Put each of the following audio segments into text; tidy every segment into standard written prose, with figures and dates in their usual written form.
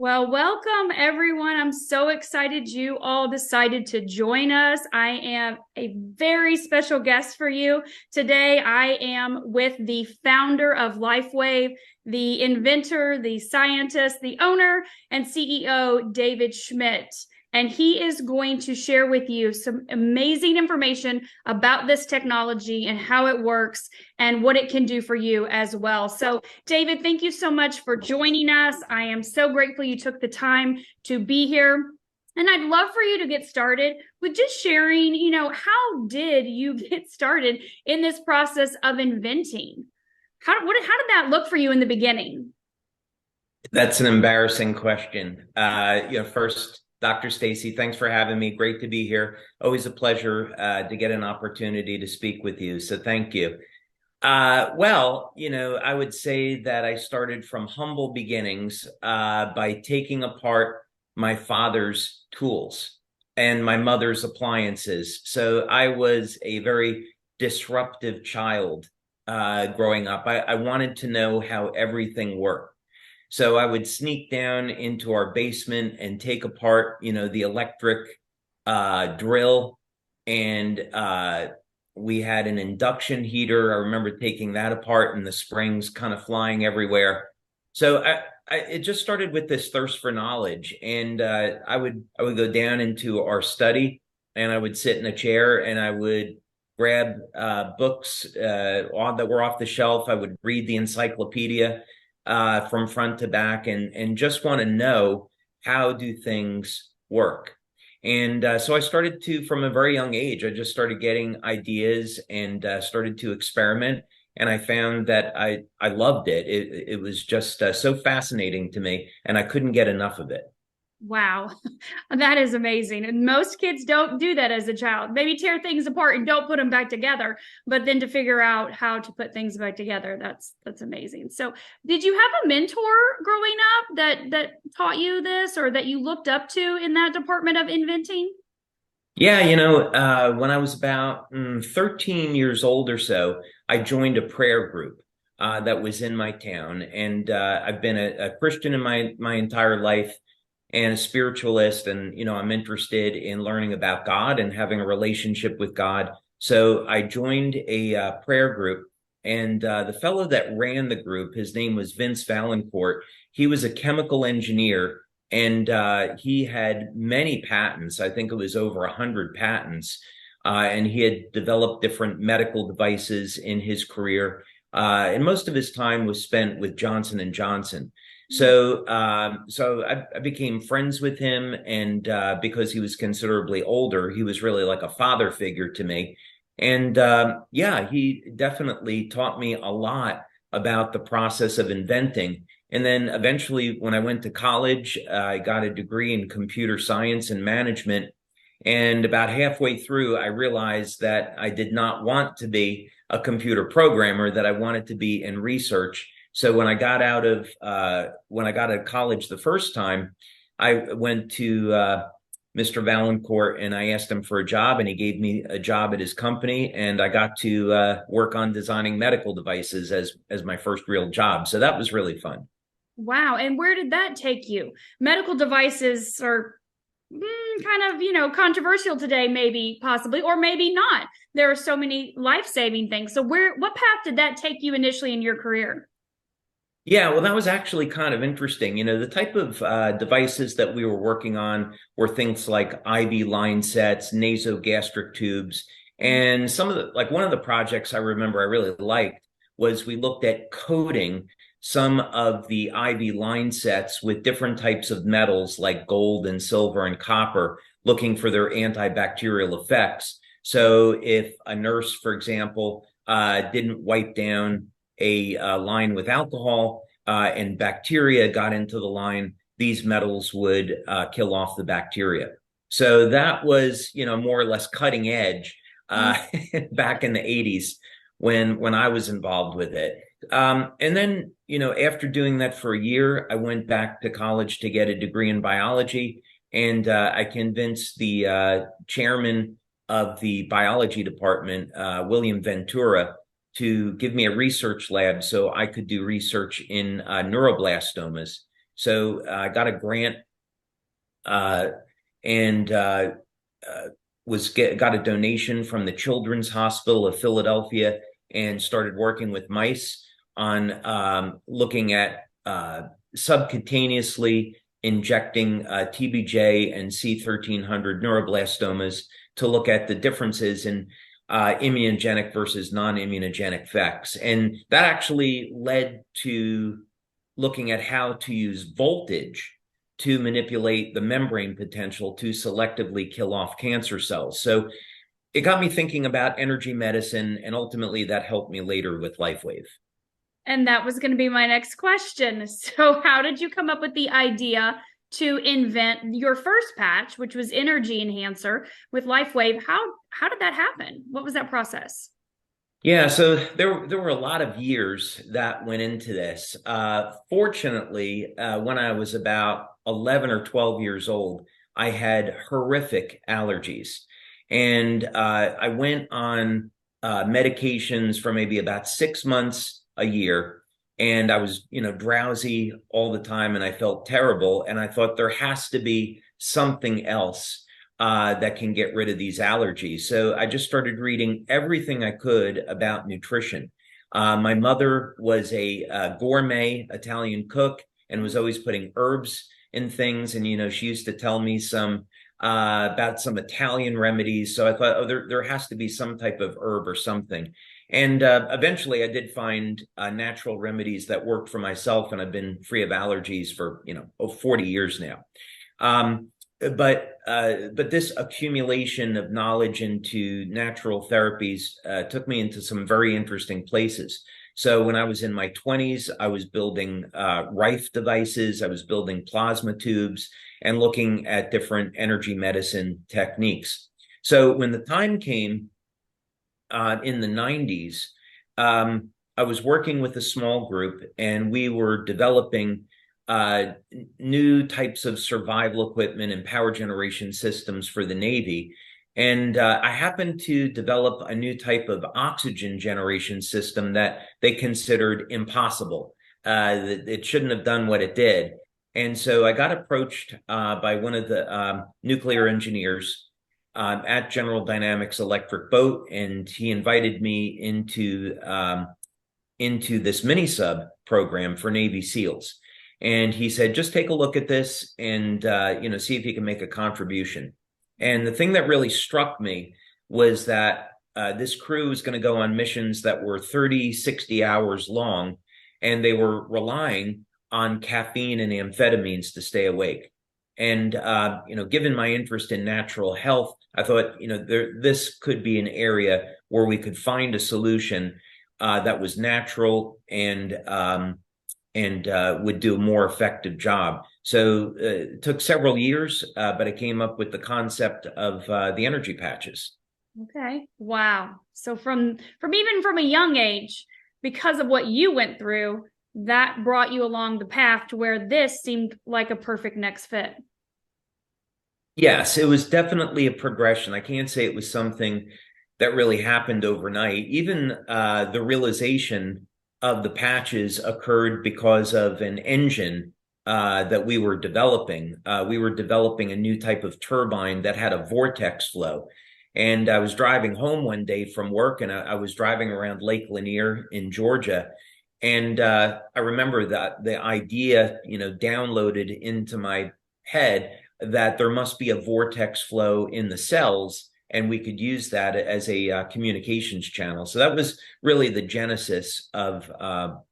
Well, welcome everyone. I'm so excited you all decided to join us. I am a very special guest for you. Today, I am with the founder of LifeWave, the inventor, the scientist, the owner, and CEO, David Schmidt. And he is going to share with you some amazing information about this technology and how it works and what it can do for you as well. So, David, thank you so much for joining us. I am so grateful you took the time to be here. And I'd love for you to get started with just sharing, how did you get started in this process of inventing? How did that look for you in the beginning? That's an embarrassing question. First, Dr. Stacy, thanks for having me. Great to be here. Always a pleasure to get an opportunity to speak with you. So thank you. I would say that I started from humble beginnings by taking apart my father's tools and my mother's appliances. So I was a very disruptive child growing up. I wanted to know how everything worked. So I would sneak down into our basement and take apart, the electric drill. And we had an induction heater. I remember taking that apart and the springs kind of flying everywhere. So it just started with this thirst for knowledge. And I would go down into our study and I would sit in a chair and I would grab books that were off the shelf. I would read the encyclopedia from front to back and just want to know, how do things work? And so I started from a very young age, I just started getting ideas and started to experiment. And I found that I loved it. It was just so fascinating to me, and I couldn't get enough of it. Wow, that is amazing. And most kids don't do that as a child. Maybe tear things apart and don't put them back together, but then to figure out how to put things back together, that's amazing. So, did you have a mentor growing up that taught you this or that you looked up to in that department of inventing? Yeah, when I was about 13 years old or so, I joined a prayer group that was in my town. And I've been a Christian in my entire life and a spiritualist. And, I'm interested in learning about God and having a relationship with God. So I joined a prayer group. And the fellow that ran the group, his name was Vince Valancourt. He was a chemical engineer. And he had many patents. I think it was over 100 patents. And he had developed different medical devices in his career. And most of his time was spent with Johnson and Johnson. So I became friends with him. And because he was considerably older, he was really like a father figure to me. And he definitely taught me a lot about the process of inventing. And then eventually, when I went to college, I got a degree in computer science and management. And about halfway through, I realized that I did not want to be a computer programmer, that I wanted to be in research. So when I got out of college the first time, I went to Mr. Valancourt and I asked him for a job, and he gave me a job at his company, and I got to work on designing medical devices as my first real job. So that was really fun. Wow. And where did that take you? Medical devices are kind of, controversial today, maybe, possibly, or maybe not. There are so many life-saving things. So what path did that take you initially in your career? Yeah, well, that was actually kind of interesting. The type of devices that we were working on were things like IV line sets, nasogastric tubes, and one of the projects I remember I really liked was we looked at coating some of the IV line sets with different types of metals like gold and silver and copper, looking for their antibacterial effects. So if a nurse, for example, didn't wipe down a line with alcohol and bacteria got into the line, these metals would kill off the bacteria. So that was, more or less cutting edge back in the 80s when I was involved with it. And then, after doing that for a year, I went back to college to get a degree in biology. And I convinced the chairman of the biology department, William Ventura, to give me a research lab so I could do research in neuroblastomas. So I got a grant uh, and got a donation from the Children's Hospital of Philadelphia and started working with mice on looking at subcutaneously injecting TBJ and C1300 neuroblastomas to look at the differences in immunogenic versus non-immunogenic effects. And that actually led to looking at how to use voltage to manipulate the membrane potential to selectively kill off cancer cells. So it got me thinking about energy medicine, and ultimately that helped me later with LifeWave. And that was going to be my next question. So, how did you come up with the idea to invent your first patch, which was Energy Enhancer with LifeWave? How did that happen? What was that process? Yeah, so there were a lot of years that went into this. Fortunately, when I was about 11 or 12 years old, I had horrific allergies, and I went on medications for maybe about 6 months a year, and I was, drowsy all the time, and I felt terrible, and I thought there has to be something else that can get rid of these allergies. So I just started reading everything I could about nutrition. My mother was a gourmet Italian cook and was always putting herbs in things. And, she used to tell me some about some Italian remedies. So I thought, oh, there has to be some type of herb or something. And eventually I did find natural remedies that worked for myself. And I've been free of allergies for, 40 years now. But this accumulation of knowledge into natural therapies took me into some very interesting places. So when I was in my 20s, I was building Rife devices, I was building plasma tubes, and looking at different energy medicine techniques. So when the time came in the 90s, I was working with a small group, and we were developing new types of survival equipment and power generation systems for the Navy. And I happened to develop a new type of oxygen generation system that they considered impossible. It shouldn't have done what it did. And so I got approached by one of the nuclear engineers at General Dynamics Electric Boat, and he invited me into this mini sub program for Navy SEALs. And he said, just take a look at this and, see if you can make a contribution. And the thing that really struck me was that this crew was going to go on missions that were 30, 60 hours long, and they were relying on caffeine and amphetamines to stay awake. And, given my interest in natural health, I thought, this could be an area where we could find a solution that was natural and would do a more effective job. So it took several years, but I came up with the concept of the energy patches. Okay. Wow. So from even from a young age, because of what you went through, that brought you along the path to where this seemed like a perfect next fit. Yes, it was definitely a progression. I can't say it was something that really happened overnight. Even the realization of the patches occurred because of an engine that we were developing. We were developing a new type of turbine that had a vortex flow. And I was driving home one day from work, and I was driving around Lake Lanier in Georgia. And I remember that the idea, downloaded into my head that there must be a vortex flow in the cells, and we could use that as a communications channel. So that was really the genesis of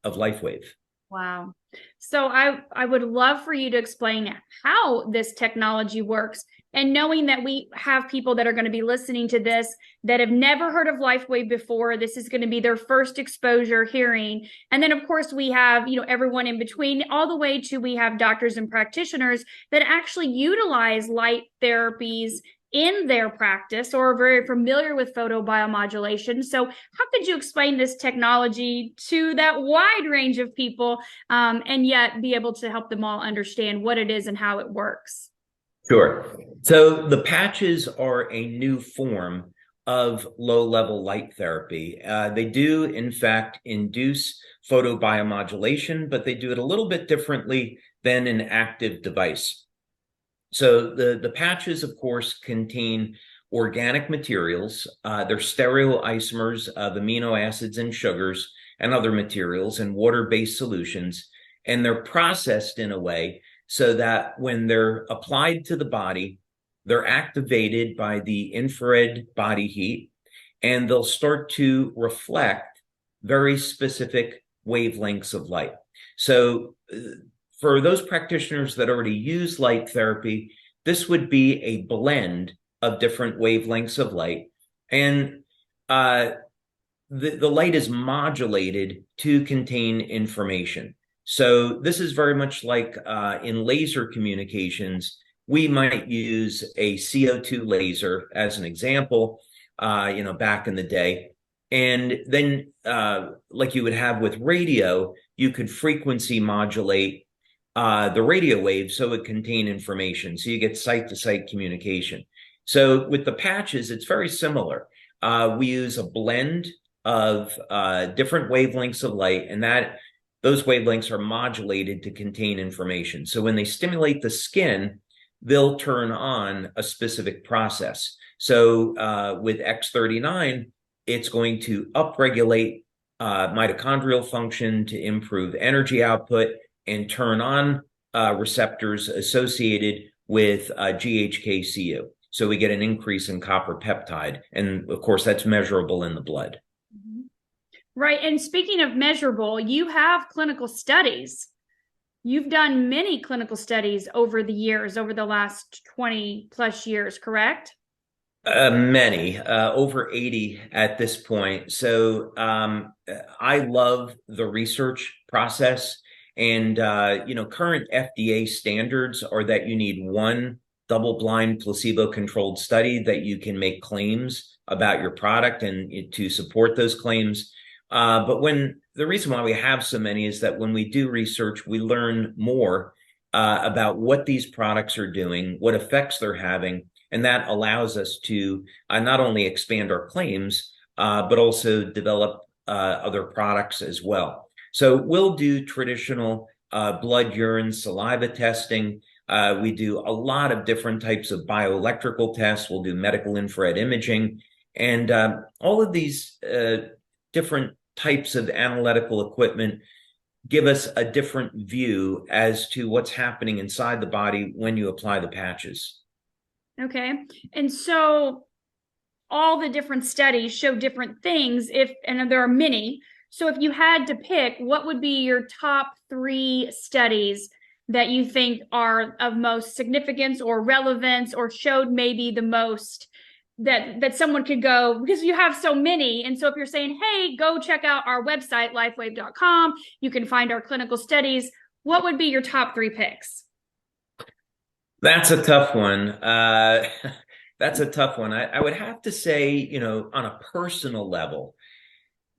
LifeWave. Wow. So I would love for you to explain how this technology works. And knowing that we have people that are going to be listening to this that have never heard of LifeWave before, this is going to be their first exposure hearing. And then, of course, we have, everyone in between, all the way to we have doctors and practitioners that actually utilize light therapies in their practice or are very familiar with photobiomodulation. So how could you explain this technology to that wide range of people and yet be able to help them all understand what it is and how it works? Sure. So the patches are a new form of low-level light therapy. They do, in fact, induce photobiomodulation, but they do it a little bit differently than an active device. So the patches, of course, contain organic materials. They're stereoisomers of amino acids and sugars and other materials in water-based solutions. And they're processed in a way so that when they're applied to the body, they're activated by the infrared body heat, and they'll start to reflect very specific wavelengths of light. So for those practitioners that already use light therapy, this would be a blend of different wavelengths of light. And the light is modulated to contain information. So this is very much like in laser communications. We might use a CO2 laser as an example, back in the day. And then, like you would have with radio, you could frequency modulate the radio wave so it contain information. So you get site-to-site communication. So with the patches, it's very similar. We use a blend of different wavelengths of light, and those wavelengths are modulated to contain information. So when they stimulate the skin, they'll turn on a specific process. So with X39, it's going to upregulate mitochondrial function to improve energy output and turn on receptors associated with GHK-Cu. So we get an increase in copper peptide. And of course, that's measurable in the blood. Right. And speaking of measurable, you have clinical studies. You've done many clinical studies over the years, over the last 20 plus years, correct? Many, over 80 at this point. So I love the research process. And, current FDA standards are that you need one double-blind placebo-controlled study that you can make claims about your product and to support those claims. But the reason why we have so many is that when we do research, we learn more about what these products are doing, what effects they're having, and that allows us to not only expand our claims, but also develop other products as well. So we'll do traditional blood, urine, saliva testing. We do a lot of different types of bioelectrical tests. We'll do medical infrared imaging. And all of these different types of analytical equipment give us a different view as to what's happening inside the body when you apply the patches. Okay. And so all the different studies show different things, and there are many. So if you had to pick, what would be your top 3 studies that you think are of most significance or relevance or showed maybe the most that someone could go, because you have so many. And so if you're saying, hey, go check out our website, lifewave.com, you can find our clinical studies, what would be your top 3 picks? That's a tough one. That's a tough one. I would have to say, on a personal level,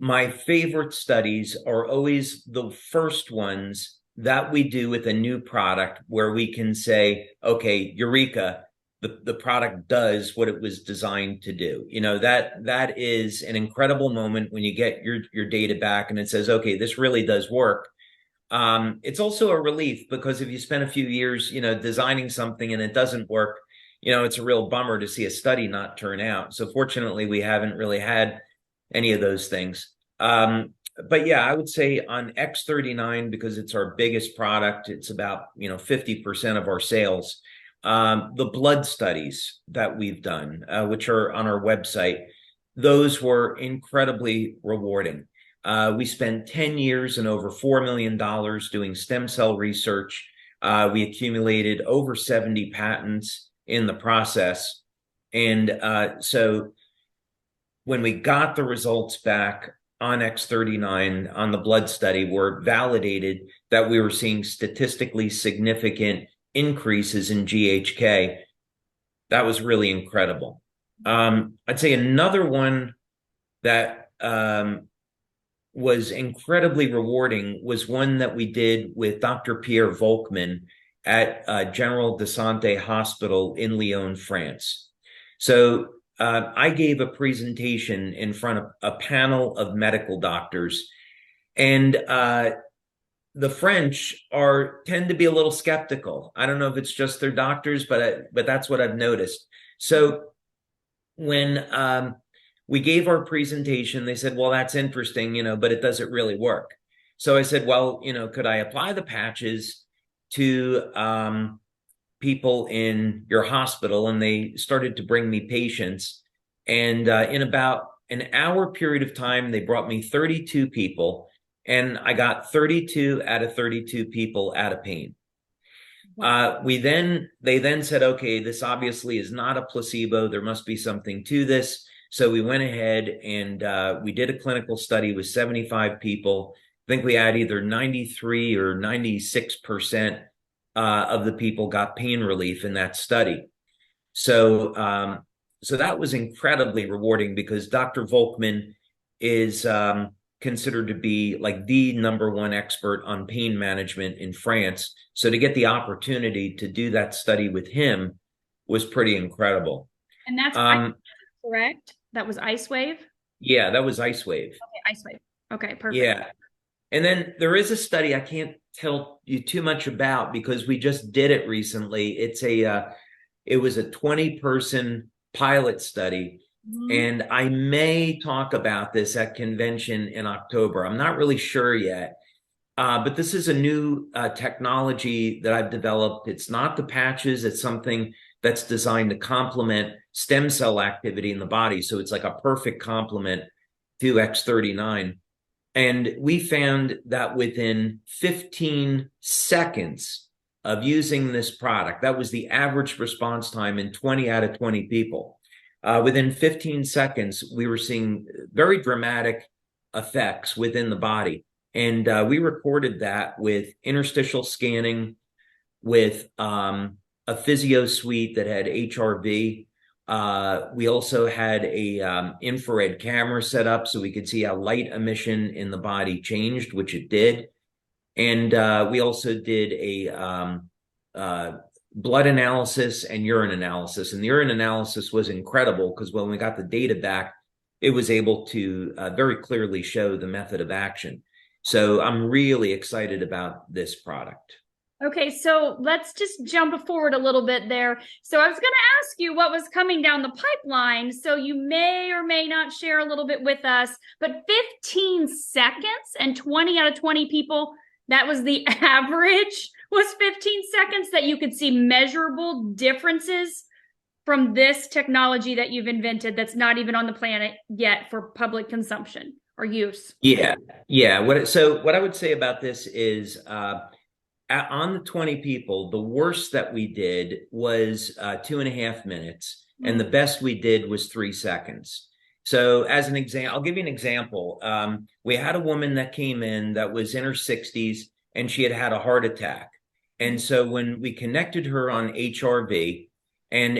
my favorite studies are always the first ones that we do with a new product where we can say, okay, Eureka, the product does what it was designed to do. That is an incredible moment when you get your data back and it says, okay, this really does work. It's also a relief because if you spend a few years, designing something and it doesn't work, it's a real bummer to see a study not turn out. So fortunately, we haven't really had any of those things. But yeah, I would say on X39, because it's our biggest product, it's about, 50% of our sales. The blood studies that we've done, which are on our website, those were incredibly rewarding. We spent 10 years and over $4 million doing stem cell research. We accumulated over 70 patents in the process. And so when we got the results back on X39 on the blood study, we're validated that we were seeing statistically significant increases in GHK. That was really incredible. I'd say another one that was incredibly rewarding was one that we did with Dr. Pierre Volkmann at General de Santé Hospital in Lyon, France. So I gave a presentation in front of a panel of medical doctors, and the French tend to be a little skeptical. I don't know if it's just their doctors, but that's what I've noticed. So when we gave our presentation, they said, "Well, that's interesting, but it doesn't really work." So I said, "Well, could I apply the patches to people in your hospital?" And they started to bring me patients. And in about an hour period of time, they brought me 32 people, and I got 32 out of 32 people out of pain. They then said, okay, this obviously is not a placebo. There must be something to this. So we went ahead and we did a clinical study with 75 people. I think we had either 93 or 96% of the people got pain relief in that study. So that was incredibly rewarding because Dr. Volkman is considered to be like the #1 expert on pain management in France. So to get the opportunity to do that study with him was pretty incredible. And that's correct? That was LifeWave? Yeah, that was LifeWave. Okay, LifeWave. Okay, perfect. Yeah. And then there is a study I can't tell you too much about because we just did it recently. It was a 20-person pilot study. And I may talk about this at convention in October. I'm not really sure yet. But this is a new technology that I've developed. It's not the patches. It's something that's designed to complement stem cell activity in the body. So it's like a perfect complement to X39. And we found that within 15 seconds of using this product, that was the average response time in 20 out of 20 people. Within 15 seconds, we were seeing very dramatic effects within the body. And we recorded that with interstitial scanning, with a physio suite that had HRV. We also had a infrared camera set up so we could see how light emission in the body changed, which it did. And we also did a blood analysis and urine analysis. And the urine analysis was incredible because when we got the data back, it was able to very clearly show the method of action. So I'm really excited about this product. Okay, so let's just jump forward a little bit there. So I was going to ask you what was coming down the pipeline. So you may or may not share a little bit with us, but 15 seconds and 20 out of 20 people, that was the average, was 15 seconds that you could see measurable differences from this technology that you've invented that's not even on the planet yet for public consumption or use. Yeah. What I would say about this is on the 20 people, the worst that we did was 2.5 minutes, and the best we did was 3 seconds. So as an example, I'll give you an example. We had a woman that came in that was in her 60s, and she had had a heart attack. And so when we connected her on HRV, and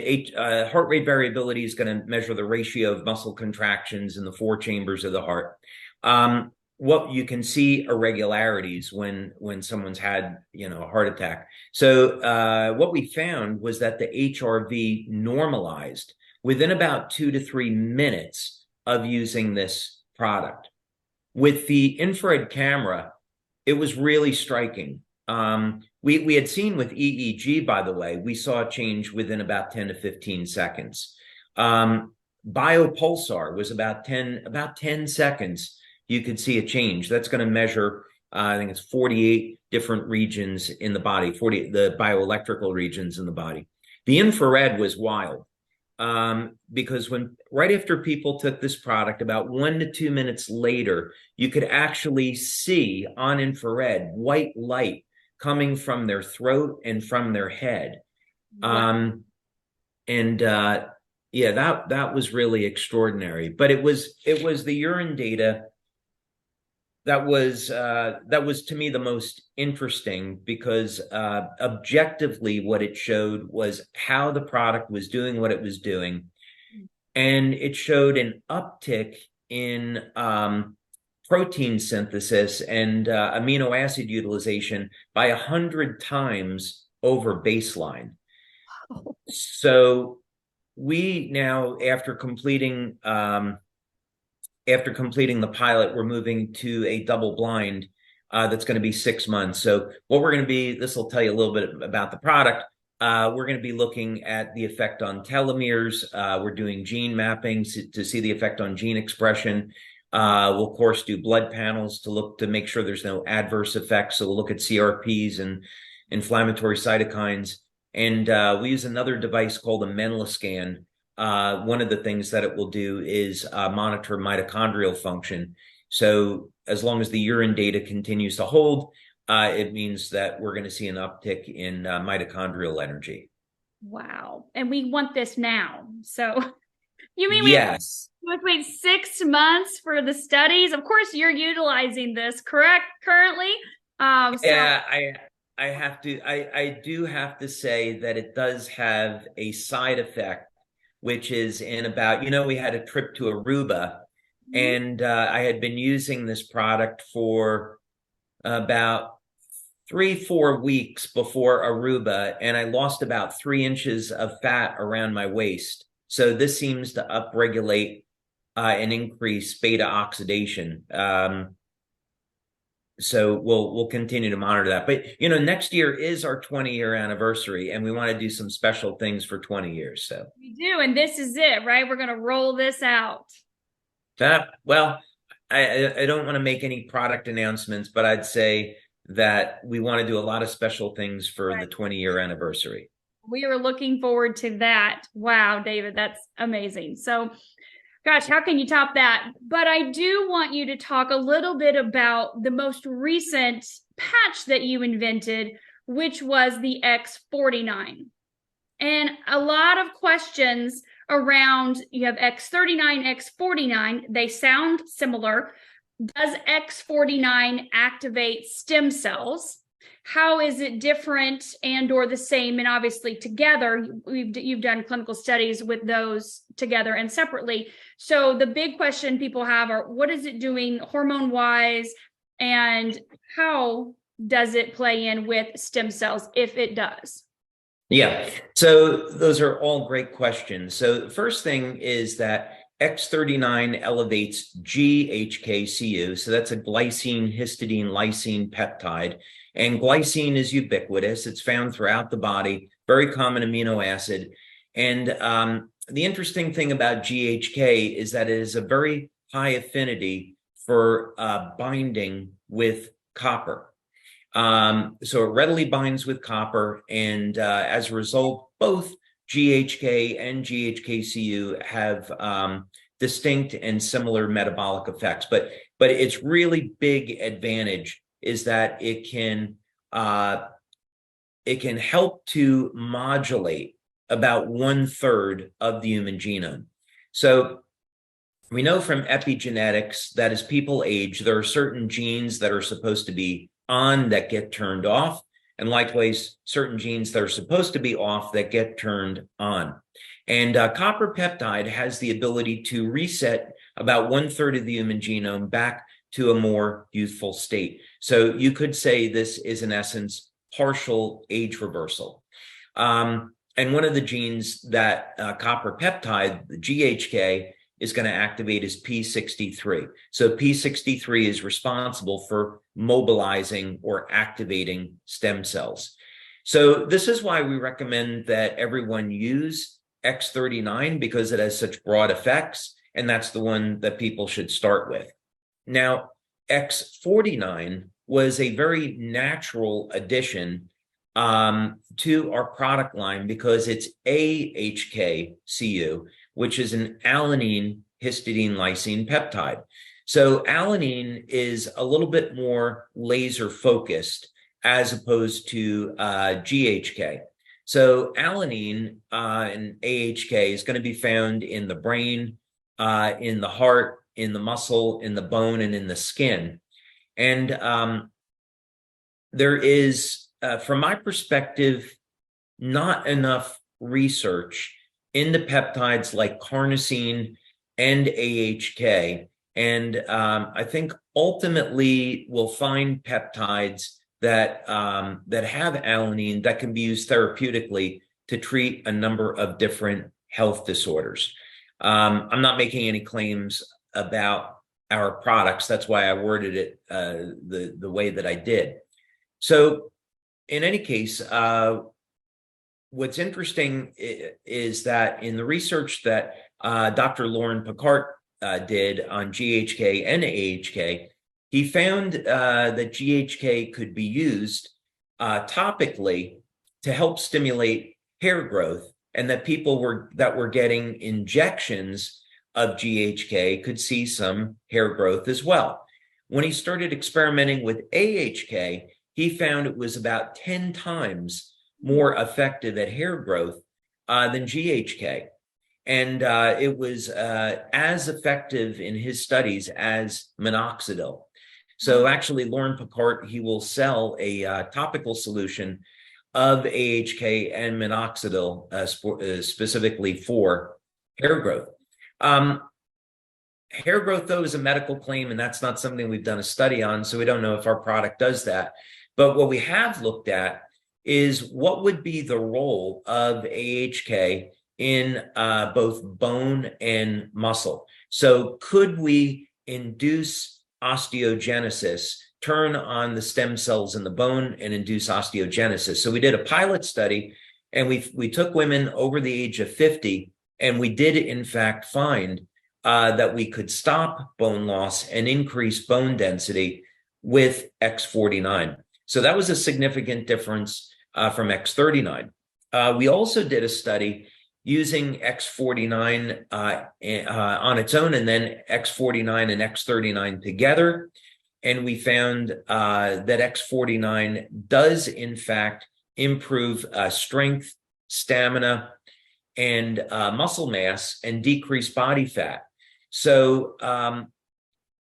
heart rate variability is going to measure the ratio of muscle contractions in the 4 chambers of the heart. What you can see irregularities when someone's had a heart attack. So what we found was that the HRV normalized within about 2 to 3 minutes of using this product. With the infrared camera, it was really striking. We had seen with EEG, by the way, we saw a change within about 10 to 15 seconds. Biopulsar was about 10 seconds. You could see a change. That's going to measure, I think it's 48 different regions in the body, the bioelectrical regions in the body. The infrared was wild because right after people took this product, about 1 to 2 minutes later, you could actually see on infrared white light coming from their throat and from their head. Wow. That was really extraordinary. But it was the urine data that was to me the most interesting because objectively what it showed was how the product was doing what it was doing. And it showed an uptick in protein synthesis and amino acid utilization by 100 times over baseline. So we now, after completing the pilot, we're moving to a double blind that's going to be 6 months. So what we're going to be, this will tell you a little bit about the product. We're going to be looking at the effect on telomeres. We're doing gene mapping to see the effect on gene expression. We'll, of course, do blood panels to look to make sure there's no adverse effects. So we'll look at CRPs and inflammatory cytokines. And we use another device called a Menelascan. One of the things that it will do is monitor mitochondrial function. So as long as the urine data continues to hold, it means that we're going to see an uptick in mitochondrial energy. Wow. And we want this now. So you mean yes. we have to wait 6 months for the studies? Of course, you're utilizing this, correct, currently? Yeah, I do have to say that it does have a side effect, which is in about, we had a trip to Aruba, and I had been using this product for about 3-4 weeks before Aruba, and I lost about 3 inches of fat around my waist. So this seems to upregulate and increase beta oxidation. So we'll continue to monitor that. But next year is our 20-year anniversary, and we want to do some special things for 20 years. So we do, and this is it, right? We're going to roll this out. Well, I don't want to make any product announcements, but I'd say that we want to do a lot of special things for the 20-year anniversary. We are looking forward to that. Wow, David, that's amazing. So, gosh, how can you top that? But I do want you to talk a little bit about the most recent patch that you invented, which was the X49. And a lot of questions around, you have X39, X49, they sound similar. Does X49 activate stem cells? How is it different and or the same? And obviously together, you've done clinical studies with those together and separately. So the big question people have are, what is it doing hormone-wise, and how does it play in with stem cells, if it does? Yeah, so those are all great questions. So the first thing is that X39 elevates GHK-Cu, so that's a glycine, histidine, lysine peptide. And glycine is ubiquitous. It's found throughout the body, very common amino acid. And the interesting thing about GHK is that it is a very high affinity for binding with copper. So it readily binds with copper, and as a result, both GHK and GHK-Cu have distinct and similar metabolic effects. But its really big advantage is that it can help to modulate about 1/3 of the human genome. So we know from epigenetics that as people age, there are certain genes that are supposed to be on that get turned off, and likewise certain genes that are supposed to be off that get turned on. And copper peptide has the ability to reset about 1/3 of the human genome back to a more youthful state. So you could say this is, in essence, partial age reversal. And one of the genes that copper peptide, the GHK, is going to activate is P63. So P63 is responsible for mobilizing or activating stem cells. So this is why we recommend that everyone use X39, because it has such broad effects, and that's the one that people should start with. Now, X49 was a very natural addition to our product line because it's AHK-Cu, which is an alanine histidine lysine peptide. So alanine is a little bit more laser focused as opposed to GHK. So alanine and AHK is going to be found in the brain, in the heart, in the muscle, in the bone, and in the skin. And there is, from my perspective, not enough research into peptides like carnosine and AHK. And I think ultimately we'll find peptides that have alanine that can be used therapeutically to treat a number of different health disorders. I'm not making any claims about our products. That's why I worded it the way that I did. So in any case, what's interesting is that in the research that Dr. Lauren Picard did on GHK and AHK, he found that GHK could be used topically to help stimulate hair growth, and that people that were getting injections of GHK could see some hair growth as well. When he started experimenting with AHK, he found it was about 10 times more effective at hair growth than GHK. And it was as effective in his studies as minoxidil. So actually, Lauren Picard, he will sell a topical solution of AHK and minoxidil specifically for hair growth. Hair growth, though, is a medical claim, and that's not something we've done a study on, so we don't know if our product does that. But what we have looked at is what would be the role of AHK in both bone and muscle. So could we induce osteogenesis, turn on the stem cells in the bone and induce osteogenesis? So we did a pilot study, and we took women over the age of 50, and we did in fact find that we could stop bone loss and increase bone density with X49. So that was a significant difference from X39. We also did a study using X49 on its own, and then X49 and X39 together. And we found that X49 does, in fact, improve strength, stamina, and muscle mass, and decrease body fat. So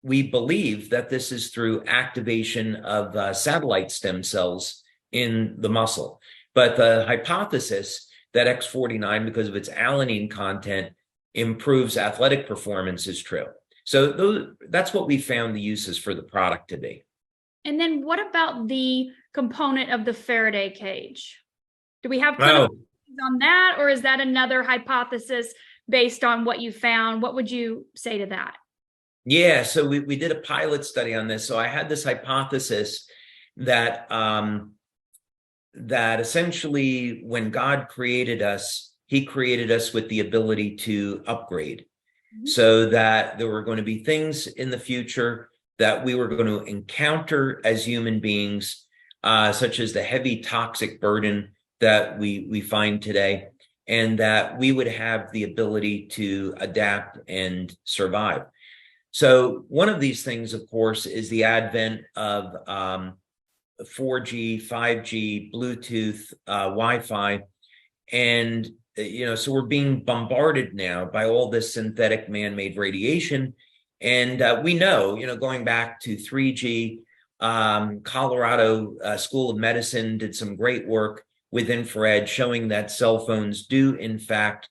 we believe that this is through activation of satellite stem cells in the muscle. But the hypothesis that X49, because of its alanine content, improves athletic performance is true. So that's what we found the uses for the product to be. And then what about the component of the Faraday cage? Do we have clinical on that, or is that another hypothesis based on what you found? What would you say to that? Yeah, so we did a pilot study on this. So I had this hypothesis that that essentially when God created us, he created us with the ability to upgrade. So that there were going to be things in the future that we were going to encounter as human beings, such as the heavy toxic burden that we find today, and that we would have the ability to adapt and survive. So one of these things, of course, is the advent of 4G, 5G, Bluetooth, Wi-Fi, and so we're being bombarded now by all this synthetic man-made radiation. And we know, going back to 3G, Colorado School of Medicine did some great work with infrared showing that cell phones do, in fact,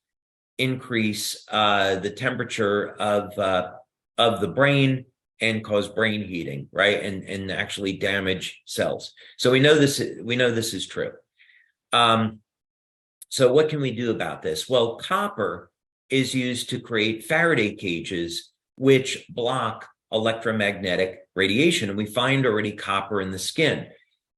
increase the temperature of the brain and cause brain heating, right? And actually damage cells. So we know this is true. So what can we do about this? Well, copper is used to create Faraday cages, which block electromagnetic radiation. And we find already copper in the skin.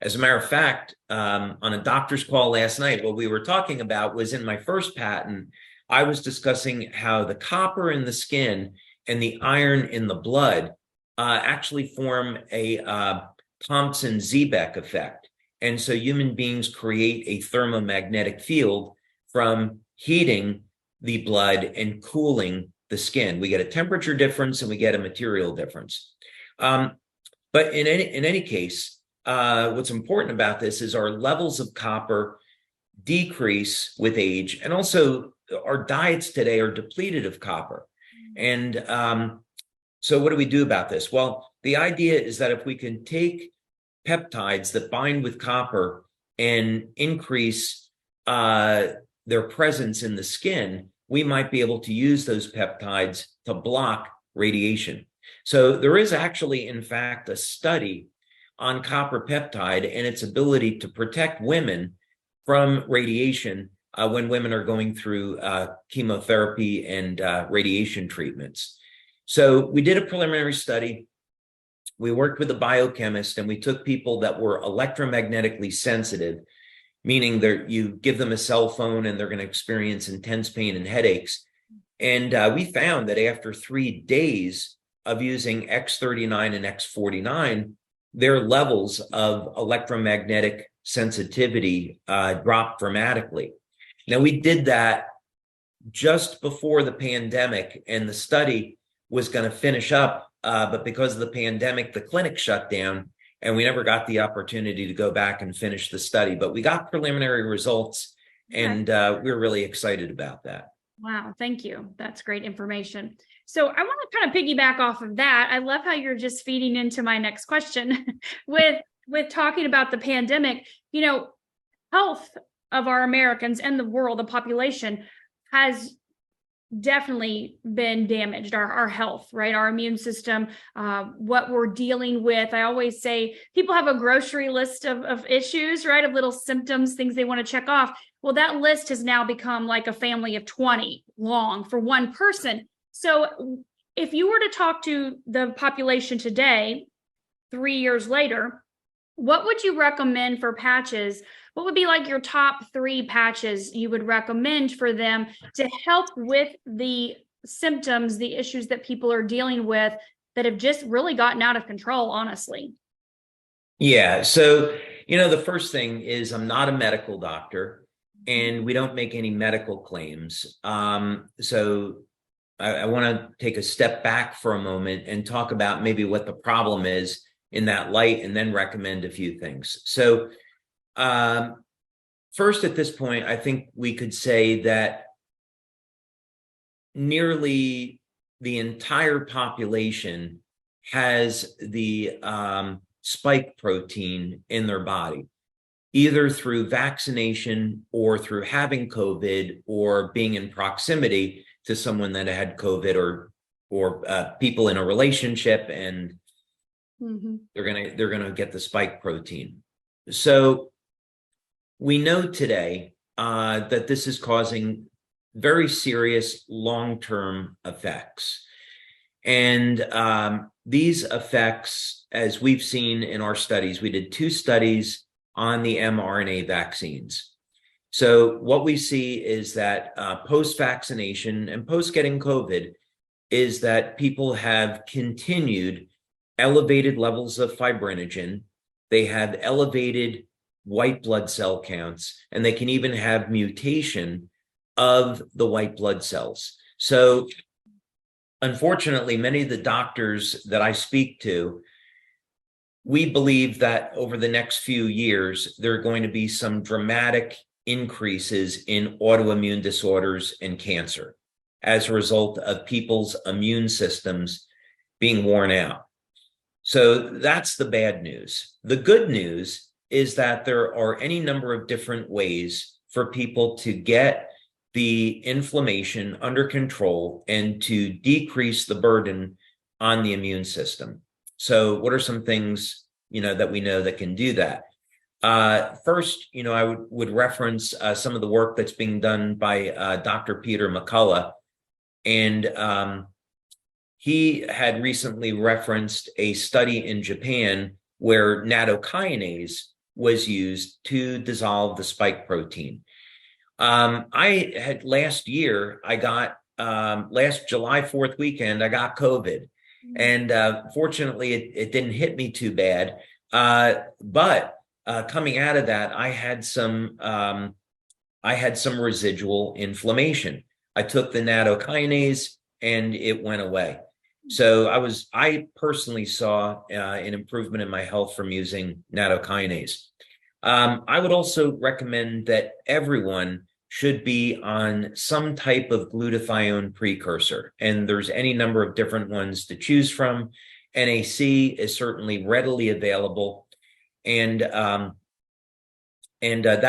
As a matter of fact, on a doctor's call last night, what we were talking about was in my first patent, I was discussing how the copper in the skin and the iron in the blood actually form a Thomson-Zebek effect. And so human beings create a thermomagnetic field from heating the blood and cooling the skin. We get a temperature difference and we get a material difference. But in any case, what's important about this is our levels of copper decrease with age, and also our diets today are depleted of copper. And so what do we do about this? Well, the idea is that if we can take peptides that bind with copper and increase their presence in the skin, we might be able to use those peptides to block radiation. So there is actually, in fact, a study on copper peptide and its ability to protect women from radiation when women are going through chemotherapy and radiation treatments. So we did a preliminary study. We worked with a biochemist, and we took people that were electromagnetically sensitive, meaning you give them a cell phone and they're going to experience intense pain and headaches. And we found that after 3 days of using X39 and X49, their levels of electromagnetic sensitivity dropped dramatically. Now, we did that just before the pandemic, and the study was going to finish up, but because of the pandemic, the clinic shut down, and we never got the opportunity to go back and finish the study. But we got preliminary results, and we're really excited about that. Wow, thank you. That's great information. So I want to kind of piggyback off of that. I love how you're just feeding into my next question with talking about the pandemic. You know, health of our Americans and the world, the population, has definitely been damaged. Our health, right? Our immune system, what we're dealing with. I always say people have a grocery list of issues, right? Of little symptoms, things they want to check off. Well, that list has now become like a family of 20 long for one person. So if you were to talk to the population today, 3 years later, what would you recommend for patches? What would be like your top 3 patches you would recommend for them to help with the symptoms, the issues that people are dealing with that have just really gotten out of control, honestly? Yeah. So, the first thing is I'm not a medical doctor, and we don't make any medical claims. So I want to take a step back for a moment and talk about maybe what the problem is in that light, and then recommend a few things. So first, at this point, I think we could say that nearly the entire population has the spike protein in their body, either through vaccination or through having COVID or being in proximity to someone that had COVID, or people in a relationship, and they're gonna get the spike protein. So we know today that this is causing very serious long-term effects. And these effects, as we've seen in our studies, we did 2 studies on the mRNA vaccines. So what we see is that post-vaccination and post-getting COVID is that people have continued elevated levels of fibrinogen. They have elevated white blood cell counts, and they can even have mutation of the white blood cells. So unfortunately, many of the doctors that I speak to, we believe that over the next few years, there are going to be some dramatic increases in autoimmune disorders and cancer as a result of people's immune systems being worn out. So that's the bad news. The good news is that there are any number of different ways for people to get the inflammation under control and to decrease the burden on the immune system. So what are some things, that we know that can do that? First, I would reference some of the work that's being done by Dr. Peter McCullough. And he had recently referenced a study in Japan where nattokinase was used to dissolve the spike protein. I had last July 4th weekend, I got COVID. And fortunately, it didn't hit me too bad. But coming out of that, I had some residual inflammation. I took the nattokinase and it went away. So I personally saw an improvement in my health from using nattokinase. I would also recommend that everyone should be on some type of glutathione precursor, and there's any number of different ones to choose from. NAC is certainly readily available, and that,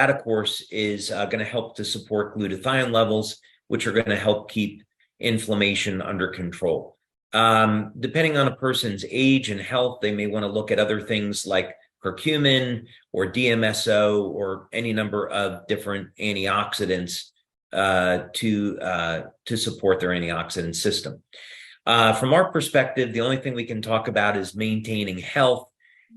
of course, is going to help to support glutathione levels, which are going to help keep inflammation under control. Depending on a person's age and health, they may want to look at other things like curcumin or DMSO or any number of different antioxidants to support their antioxidant system. From our perspective, the only thing we can talk about is maintaining health.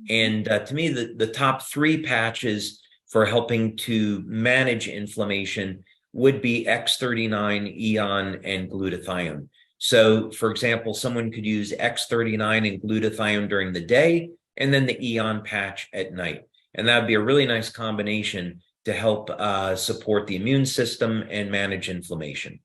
And to me, the top three patches for helping to manage inflammation would be X39, Eon, and glutathione. So, for example, someone could use X39 and glutathione during the day, and then the Eon patch at night. And that would be a really nice combination to help support the immune system and manage inflammation.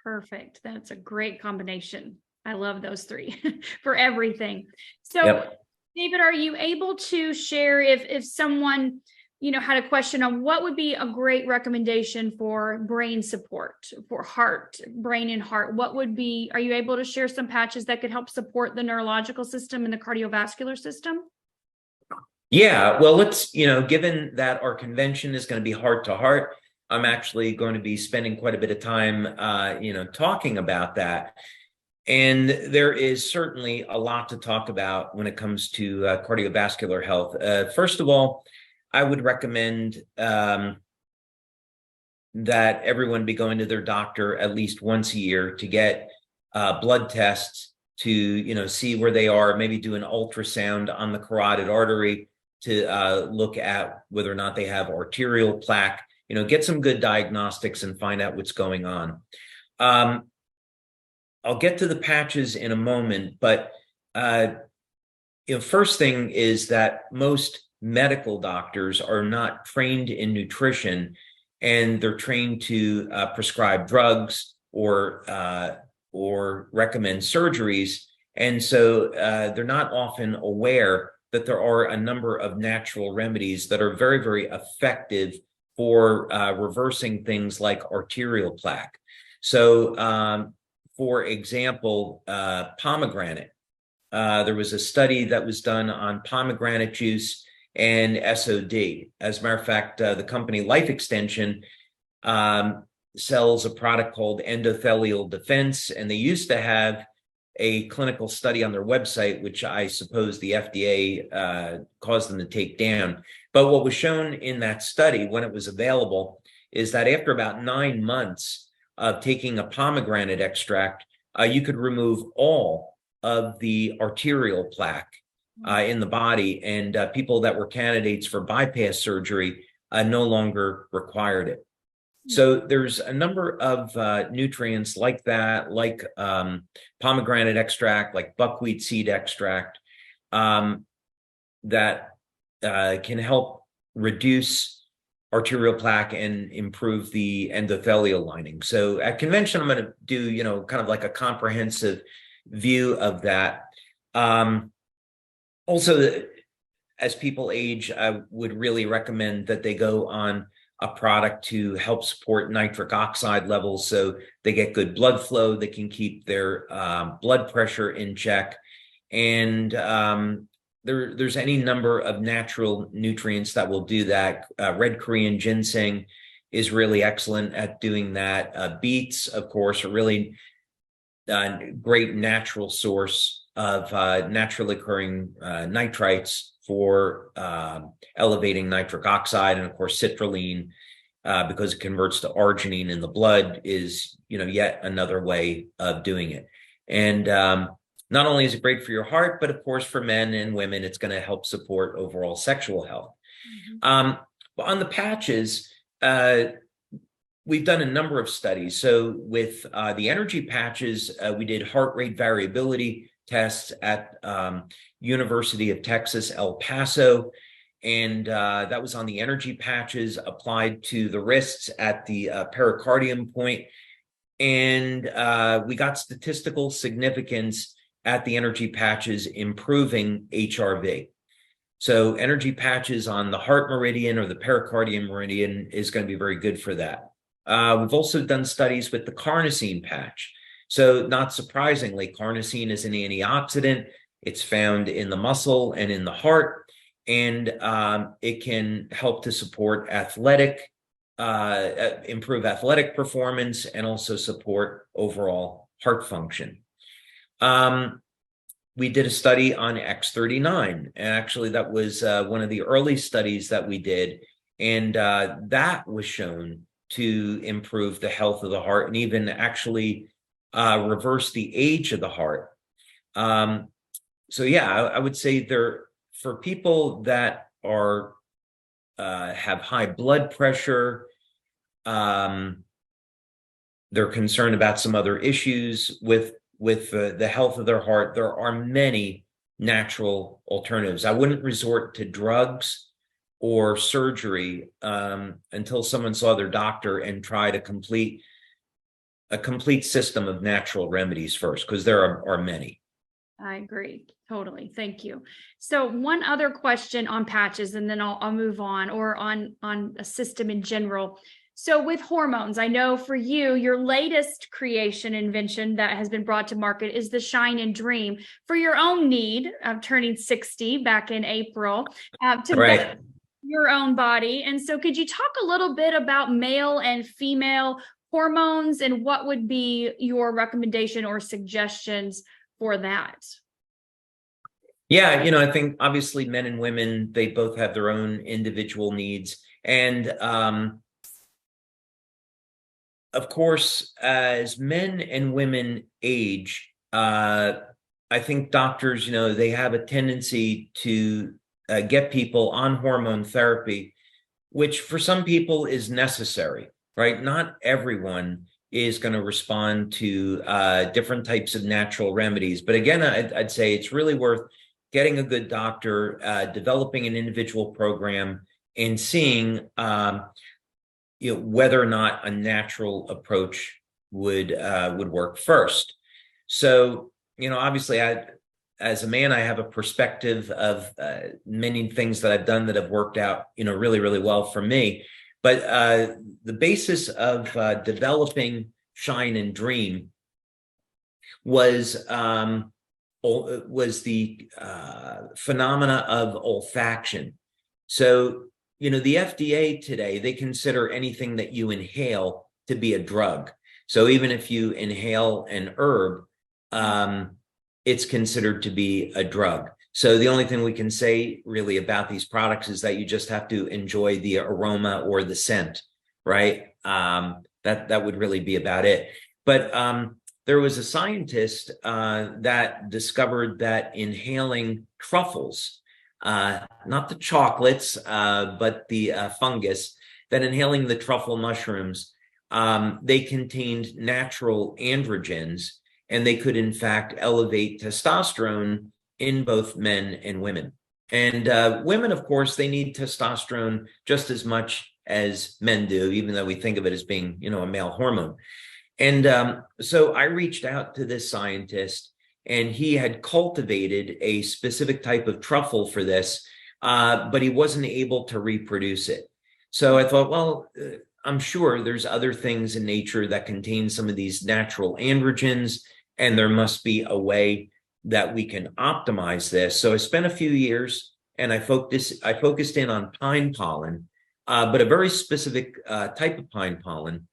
Perfect. That's a great combination. I love those three for everything. So, Yep. David, are you able to share if someone, had a question on what would be a great recommendation for brain support, for heart, brain and heart? Are you able to share some patches that could help support the neurological system and the cardiovascular system? Yeah, well, given that our convention is going to be heart to heart, I'm actually going to be spending quite a bit of time, talking about that. And there is certainly a lot to talk about when it comes to cardiovascular health. First of all, I would recommend that everyone be going to their doctor at least once a year to get blood tests to, see where they are, maybe do an ultrasound on the carotid artery to look at whether or not they have arterial plaque, get some good diagnostics and find out what's going on. I'll get to the patches in a moment, but first thing is that most medical doctors are not trained in nutrition, and they're trained to prescribe drugs or recommend surgeries, and so they're not often aware that there are a number of natural remedies that are very, very effective for reversing things like arterial plaque. So, for example, pomegranate. There was a study that was done on pomegranate juice and SOD. As a matter of fact, the company Life Extension sells a product called endothelial defense, and they used to have a clinical study on their website, which I suppose the FDA caused them to take down. But what was shown in that study when it was available is that after about 9 months of taking a pomegranate extract, you could remove all of the arterial plaque in the body, and people that were candidates for bypass surgery no longer required it. So there's a number of nutrients like that, like pomegranate extract, like buckwheat seed extract, that can help reduce arterial plaque and improve the endothelial lining. So at convention, I'm going to do, kind of like a comprehensive view of that. Also, as people age, I would really recommend that they go on a product to help support nitric oxide levels so they get good blood flow, they can keep their blood pressure in check. And there's any number of natural nutrients that will do that. Red Korean ginseng is really excellent at doing that. Beets, of course, are really great natural source of naturally occurring nitrites for elevating nitric oxide. And of course, citrulline, because it converts to arginine in the blood, is yet another way of doing it. And not only is it great for your heart, but of course for men and women, it's going to help support overall sexual health. But on the patches, we've done a number of studies. So with the energy patches, we did heart rate variability tests at University of Texas, El Paso. And that was on the energy patches applied to the wrists at the pericardium point. And we got statistical significance at the energy patches improving HRV. So energy patches on the heart meridian or the pericardium meridian is going to be very good for that. We've also done studies with the carnosine patch. So not surprisingly, carnosine is an antioxidant. It's found in the muscle and in the heart, and it can help to support improve athletic performance and also support overall heart function. we did a study on X39. And actually, that was one of the early studies that we did. And that was shown to improve the health of the heart and even actually reverse the age of the heart. So yeah, I would say for people that are have high blood pressure, they're concerned about some other issues with the health of their heart. There are many natural alternatives. I wouldn't resort to drugs or surgery until someone saw their doctor and tried a complete system of natural remedies first, because there are many. I agree. Totally. Thank you. So one other question on patches, and then I'll move on, or on a system in general. So with hormones, I know for you, your latest creation invention that has been brought to market is the Shine and Dream for your own need of turning 60 back in April to Right. your own body. And so could you talk a little bit about male and female hormones and what would be your recommendation or suggestions for that? Yeah, I think obviously men and women, they both have their own individual needs. And of course, as men and women age, I think doctors, they have a tendency to get people on hormone therapy, which for some people is necessary, right? Not everyone is going to respond to different types of natural remedies. But again, I'd say it's really worth getting a good doctor, developing an individual program, and seeing whether or not a natural approach would work first. So, obviously, as a man, I have a perspective of many things that I've done that have worked out, really, really well for me. But the basis of developing Shine and Dream was the phenomena of olfaction. So, the FDA today, they consider anything that you inhale to be a drug. So even if you inhale an herb, it's considered to be a drug. So the only thing we can say really about these products is that you just have to enjoy the aroma or the scent, right? That would really be about it. But there was a scientist that discovered that inhaling truffles, not the chocolates, but the fungus, that inhaling the truffle mushrooms, they contained natural androgens, and they could in fact elevate testosterone in both men and women. And women, of course, they need testosterone just as much as men do, even though we think of it as being, a male hormone. And so I reached out to this scientist, and he had cultivated a specific type of truffle for this, but he wasn't able to reproduce it. So I thought, well, I'm sure there's other things in nature that contain some of these natural androgens, and there must be a way that we can optimize this. So I spent a few years, and I focused in on pine pollen, but a very specific type of pine pollen.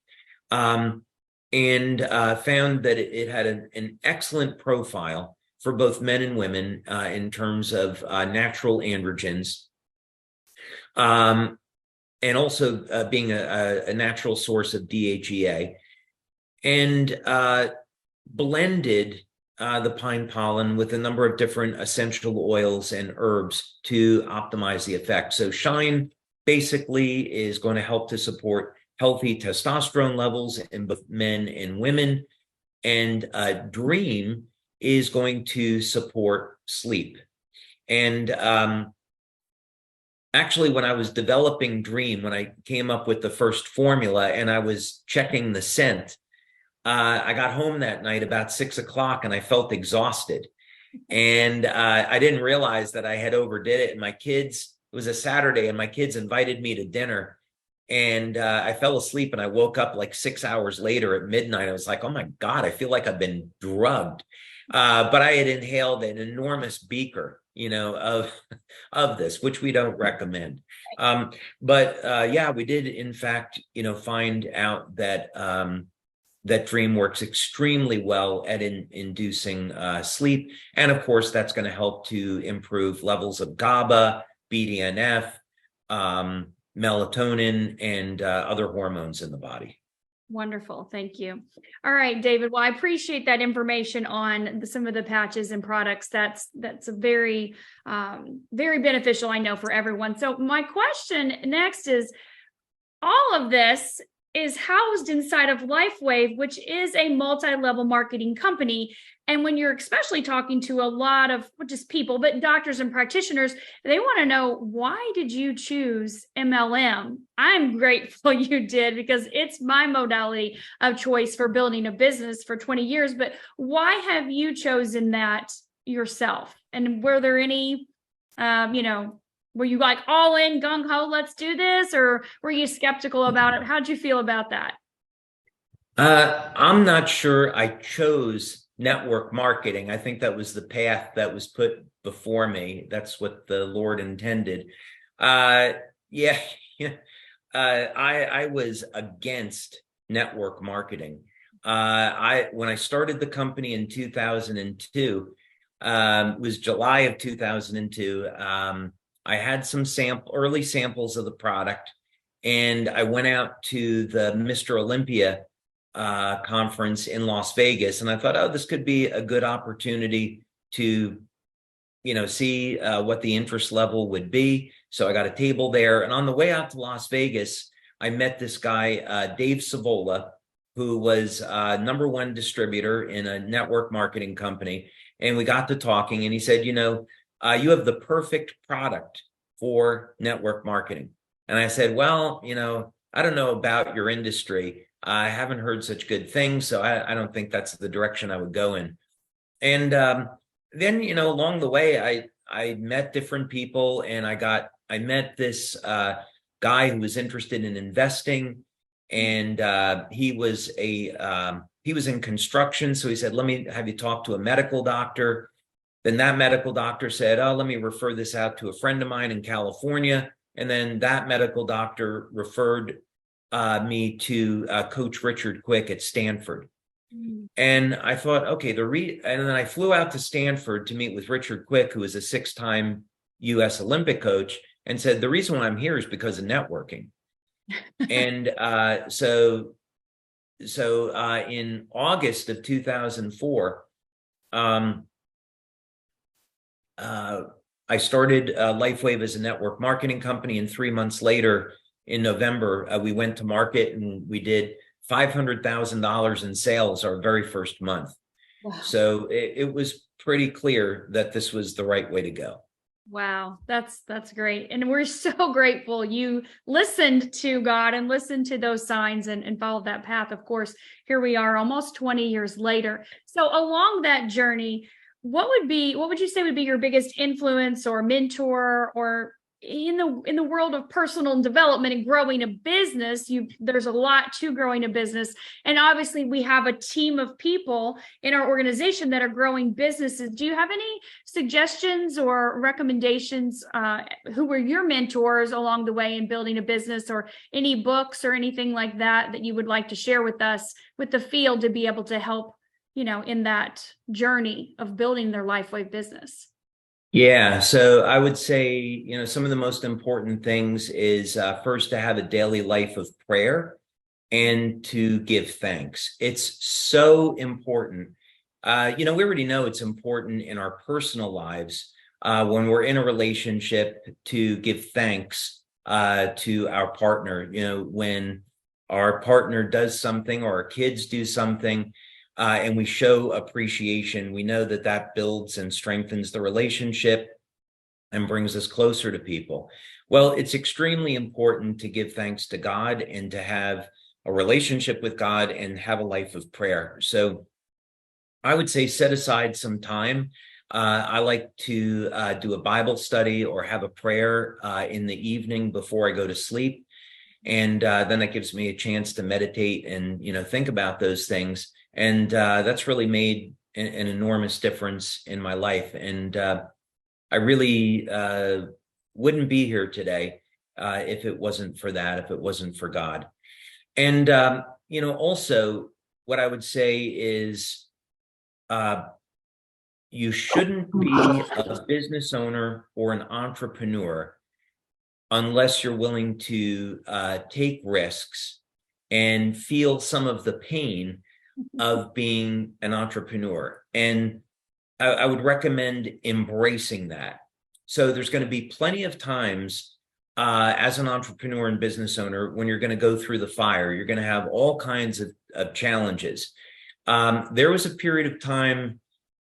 And found that it had an excellent profile for both men and women in terms of natural androgens, and also being a natural source of DHEA, and blended the pine pollen with a number of different essential oils and herbs to optimize the effect. So Shine basically is going to help to support healthy testosterone levels in both men and women. And Dream is going to support sleep. And actually, when I was developing Dream, when I came up with the first formula and I was checking the scent, I got home that night about 6 o'clock and I felt exhausted. And I didn't realize that I had overdid it. And it was a Saturday, and my kids invited me to dinner. And I fell asleep, and I woke up like 6 hours later at midnight. I was like, oh my God, I feel like I've been drugged. But I had inhaled an enormous beaker, of this, which we don't recommend. But yeah, we did in fact, find out that that dream works extremely well at inducing sleep. And of course, that's going to help to improve levels of GABA, BDNF, melatonin, and other hormones in the body. Wonderful. Thank you. All right, David. Well, I appreciate that information on some of the patches and products. That's a very, very beneficial, I know, for everyone. So my question next is, all of this is housed inside of LifeWave, which is a multi-level marketing company. And when you're especially talking to a lot of just people, but doctors and practitioners, they want to know, why did you choose MLM? I'm grateful you did, because it's my modality of choice for building a business for 20 years. But why have you chosen that yourself? And were there any, were you like all in, gung ho, let's do this? Or were you skeptical about it? How'd you feel about that? I'm not sure I chose network marketing. I think that was the path that was put before me. That's what the Lord intended. Yeah. I was against network marketing. When I started the company in 2002, it was July of 2002. I had some early samples of the product, and I went out to the Mr. Olympia conference in Las Vegas, and I thought, oh, this could be a good opportunity to, see what the interest level would be. So I got a table there, and on the way out to Las Vegas, I met this guy, Dave Savola, who was #1 distributor in a network marketing company, and we got to talking, and he said, you have the perfect product for network marketing. And I said, well, I don't know about your industry. I haven't heard such good things, so I don't think that's the direction I would go in. And then, along the way, I met different people, and I met this guy who was interested in investing, and he was in construction. So he said, let me have you talk to a medical doctor. Then that medical doctor said, oh, let me refer this out to a friend of mine in California. And then that medical doctor referred me to Coach Richard Quick at Stanford. Mm. And I thought, okay, and then I flew out to Stanford to meet with Richard Quick, who is a 6-time U.S. Olympic coach, and said, the reason why I'm here is because of networking. And so in August of 2004, I started LifeWave as a network marketing company, and 3 months later, in November, we went to market and we did $500,000 in sales our very first month. Wow. So it was pretty clear that this was the right way to go. Wow, that's great. And we're so grateful you listened to God and listened to those signs and followed that path. Of course, here we are almost 20 years later. So along that journey, what would you say would be your biggest influence or mentor, or in the world of personal development and growing a business? There's a lot to growing a business, and obviously we have a team of people in our organization that are growing businesses. Do you have any suggestions or recommendations? Who were your mentors along the way in building a business, or any books or anything like that you would like to share with us, with the field, to be able to help in that journey of building their LifeWave business? Yeah, so I would say, some of the most important things is first to have a daily life of prayer and to give thanks. It's so important. We already know it's important in our personal lives when we're in a relationship to give thanks to our partner. When our partner does something or our kids do something, and we show appreciation, we know that builds and strengthens the relationship and brings us closer to people. Well, it's extremely important to give thanks to God and to have a relationship with God and have a life of prayer. So I would say set aside some time. I like to do a Bible study or have a prayer in the evening before I go to sleep. And then that gives me a chance to meditate and, think about those things. And that's really made an enormous difference in my life. And I really wouldn't be here today if it wasn't for that, if it wasn't for God. And, also, what I would say is you shouldn't be a business owner or an entrepreneur unless you're willing to take risks and feel some of the pain of being an entrepreneur. And I would recommend embracing that. So there's going to be plenty of times as an entrepreneur and business owner when you're going to go through the fire. You're going to have all kinds of challenges. There was a period of time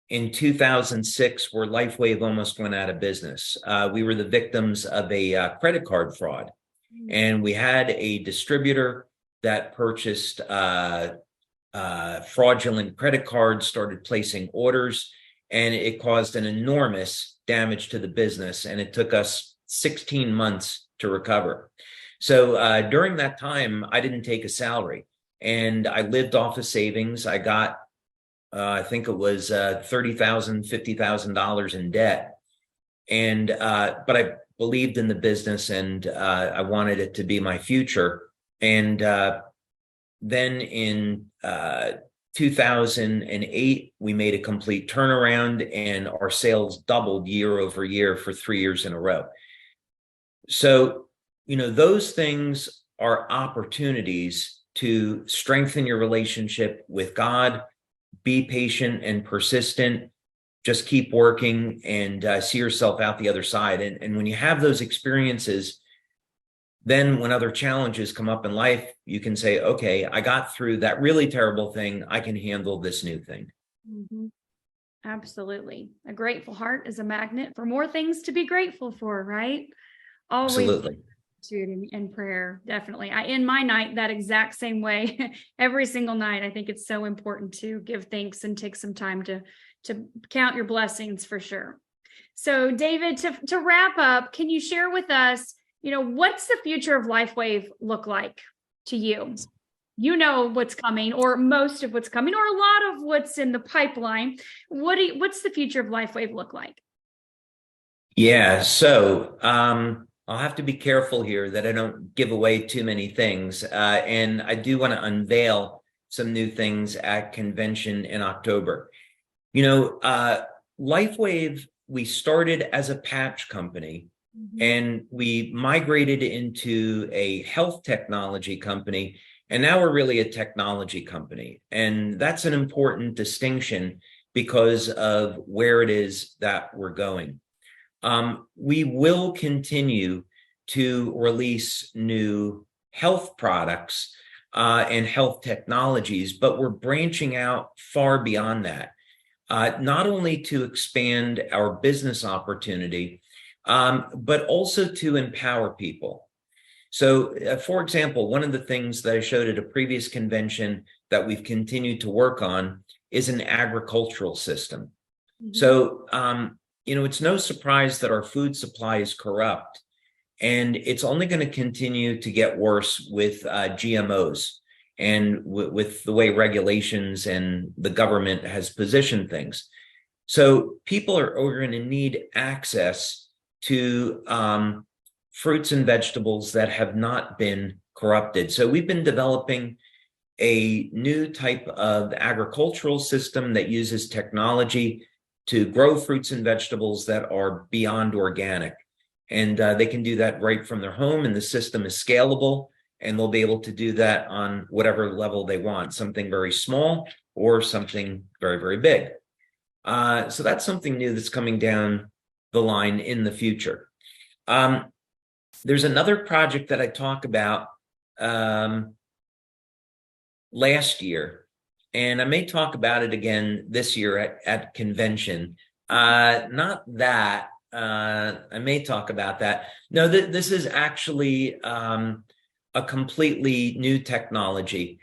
in 2006 where LifeWave almost went out of business. We were the victims of a credit card fraud. And we had a distributor that purchased fraudulent credit cards, started placing orders, and it caused an enormous damage to the business. And it took us 16 months to recover. So during that time, I didn't take a salary and I lived off of savings. I got I think it was $30,000, $50,000 in debt. And but I believed in the business and I wanted it to be my future. And then in 2008, we made a complete turnaround and our sales doubled year over year for 3 years in a row. So, those things are opportunities to strengthen your relationship with God. Be patient and persistent. Just keep working and see yourself out the other side. And when you have those experiences, then when other challenges come up in life, you can say, okay, I got through that really terrible thing. I can handle this new thing. Mm-hmm. Absolutely. A grateful heart is a magnet for more things to be grateful for, right? Always. Absolutely. And prayer, definitely. I end my night that exact same way every single night. I think it's so important to give thanks and take some time to count your blessings for sure. So David, to wrap up, can you share with us, what's the future of LifeWave look like to you? You know what's coming, or most of what's coming, or a lot of what's in the pipeline. What's the future of LifeWave look like? Yeah, so I'll have to be careful here that I don't give away too many things. And I do want to unveil some new things at convention in October. LifeWave, we started as a patch company and we migrated into a health technology company. And now we're really a technology company. And that's an important distinction because of where it is that we're going. We will continue to release new health products and health technologies, but we're branching out far beyond that, not only to expand our business opportunity, but also to empower people. So, for example, one of the things that I showed at a previous convention that we've continued to work on is an agricultural system. So, it's no surprise that our food supply is corrupt, and it's only going to continue to get worse with GMOs and with the way regulations and the government has positioned things. So people are going to need access to fruits and vegetables that have not been corrupted. So we've been developing a new type of agricultural system that uses technology to grow fruits and vegetables that are beyond organic. And they can do that right from their home, and the system is scalable, and they'll be able to do that on whatever level they want, something very small or something very, very big. So that's something new that's coming down the line in the future. There's another project that I talked about last year, and I may talk about it again this year at convention. Not that. I may talk about that. No, this is actually a completely new technology,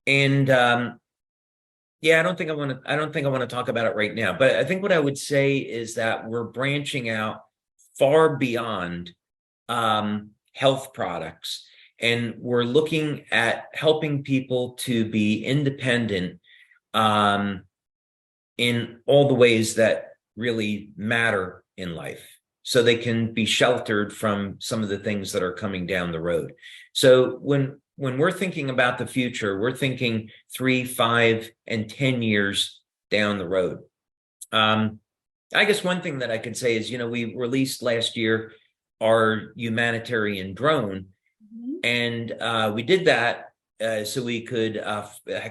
and yeah, I don't think I want to talk about it right now. But I think what I would say is that we're branching out far beyond health products, and we're looking at helping people to be independent in all the ways that really matter in life, so they can be sheltered from some of the things that are coming down the road. So when when we're thinking about the future, we're thinking 3, 5, and 10 years down the road. I guess one thing that I could say is, we released last year our humanitarian drone, and we did that so we could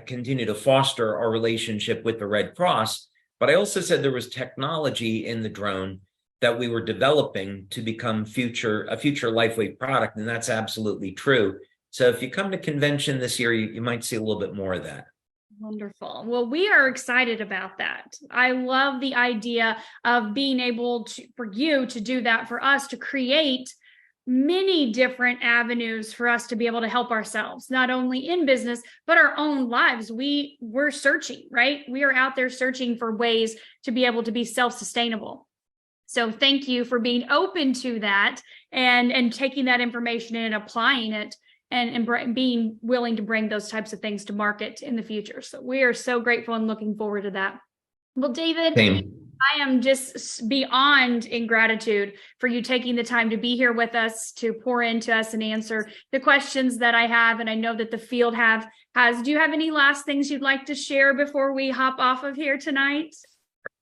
continue to foster our relationship with the Red Cross. But I also said there was technology in the drone that we were developing to become a future LifeWave product, and that's absolutely true. So if you come to convention this year, you might see a little bit more of that. Wonderful. Well, we are excited about that. I love the idea of being able for you to do that, for us to create many different avenues for us to be able to help ourselves, not only in business, but our own lives. We're searching, right? We are out there searching for ways to be able to be self-sustainable. So thank you for being open to that and taking that information and applying it and being willing to bring those types of things to market in the future. So we are so grateful and looking forward to that. Well, David, Same. I am just beyond in gratitude for you taking the time to be here with us, to pour into us and answer the questions that I have. And I know that the field has. Do you have any last things you'd like to share before we hop off of here tonight?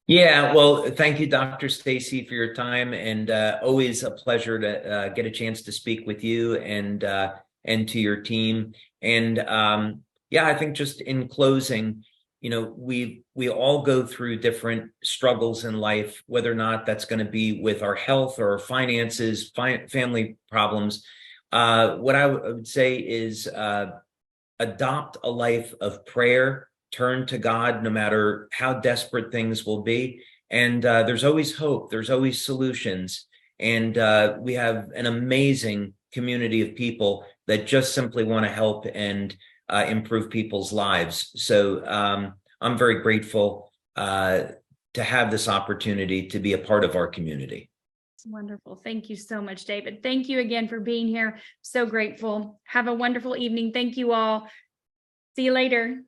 Yeah, well, thank you, Dr. Stacy, for your time, and always a pleasure to get a chance to speak with you and to your team. And yeah, I think just in closing, we all go through different struggles in life, whether or not that's going to be with our health or our finances, family problems. What I would say is adopt a life of prayer, turn to God no matter how desperate things will be. And there's always hope, there's always solutions. And we have an amazing community of people that just simply want to help and improve people's lives. So I'm very grateful to have this opportunity to be a part of our community. Wonderful. Thank you so much, David. Thank you again for being here. So grateful. Have a wonderful evening. Thank you all. See you later.